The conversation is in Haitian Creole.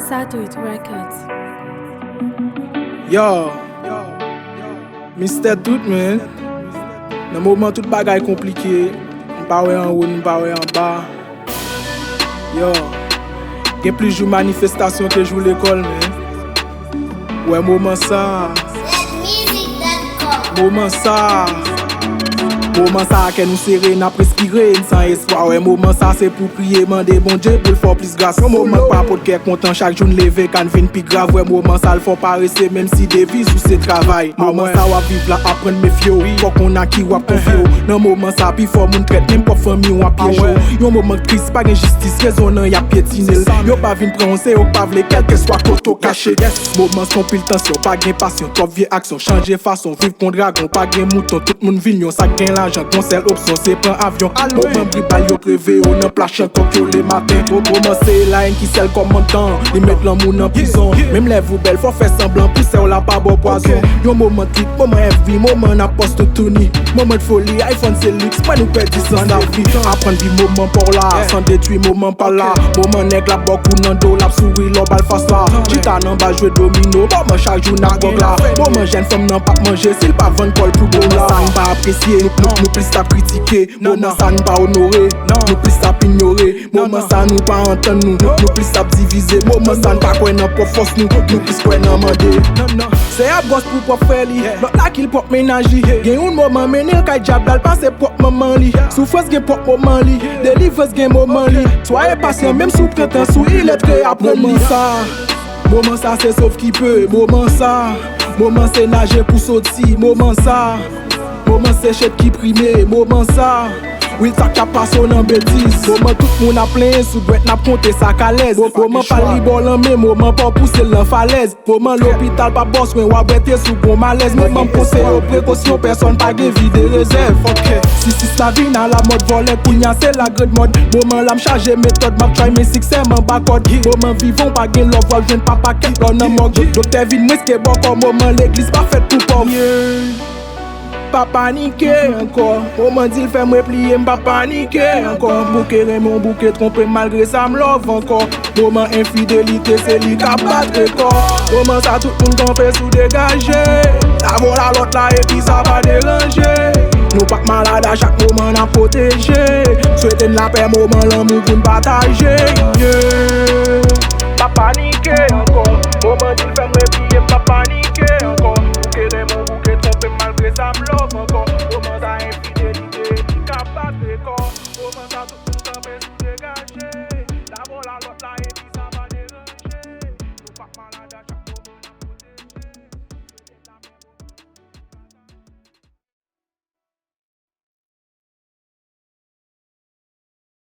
Satuit Records. Yo, Mr. Tout men. Nan mouman tout bagay komplike. Mpa we an ou, mpa we an ba. Yo, gen plis jou manifestasyon ke jou l'ekol men. Ouè mouman sa. Mouman sa. Mouman sa ke nou sere na prespire san espoir. Ouè mouman sa se pou priye mande bon Dieu pou l'fò plis grâce. Mouman pa pot kè kontan chak joun leve kan vin pi grave. Ouè mouman sa l'fò parese même si devis ou se travay. Mouman sa wap viv la apren mefyo. Fò kon a ki wap konfyo. Nan mouman sa pi fò moun tret nem pou fami wap pièjou. Yon mouman kris pa gen justice rezon nan ya piétinel. Yo pa vin pronse yo pa vle kelke swa koto kache. Mouman son pil tansyon pa gen pasyon. Top vie aksyon chanje fason. Viv kon dragon pa gen mouton. Tout moun vinyon sa gen l'argent. Konsel opsyon se pren avyon. Mouman bribal yo preve yo nan plache kok yo le matin. Mouman se la en ki sel komandan. Li met lan moun nan prison. Mem lev ou bel fò fè semblant. Pou se ou la pa bo poison. Yon mouman trik, mouman FV, mouman aposte Tony. Mouman foli, iPhone c'est luxe. Mwen nou pedi san la vi. Apren vi mouman por la. San detui mouman pa la. Mouman neg la bokou nan do. Lap souri lo bal fas la. Jita nan ba jwe domino. Mouman chak jou nan gog la. Mouman jen fèm nan pap manje. Sil pa ven kol pou bon la. San pa apresye. Nou plis ta kritike. Mouman sa nou pa honore. Nou plis ta pignore. Mouman sa nou pa anten nou. Nou plis ta divize. Mouman sa nou pa kwen nan pop fos nou. Nou plis kwen nan mande. Se ap gos pou pop fè li. Lot la kil pop menaji. Gen yon mouman menil kay jab dal panse pop maman li. Soufres gen pop mouman li. Delivres gen mouman li. Soye patient même sous prétence ou il est très apren li sa. Mouman sa se sauf ki peut. Mouman sa. Mouman se nage pou soti. Mouman sa. Mouman se chet ki prime. Mouman sa. Wil tak ka paso nan betis. Mouman tout moun a plen sou bret nap konte sa kalez. Mouman pa li bolan men, mouman pa pousse lan falez. Mouman l'hôpital pa boss wen wap brete sou bon malaise. Mouman pose yo prekosyon, person pa gen vide rezerv. Si la vi nan la mode volet, kounya se la gred mod. Mouman la m chaje metode, map try men sikse man bakod. Mouman vivon pa gen love wap jwen papa ket lon nan mog. Dokter vin mweske boko, mouman l'eglis pa fet pou pov. Pa panike ankor. Mouman dil fè mwen pliye mpa panike ankor. Bouke remon bouke trompe malgré sa m love ankor. Mouman infidelite se li ka bat rekor. Mouman sa tout moun kan fè sou degaje. La vola lot la epi sa va deranje. Nou pak malade a chak mouman nan proteje. Soueten la paix mouman lan mou koun pataje. Pa panike ankor. Mouman dil fè mwen pliye mpa panike ankor. Bouke remon bouke trompe malgré sa m love ankor. Mouman sa infidelite, li ka bat rekor. Mouman sa tout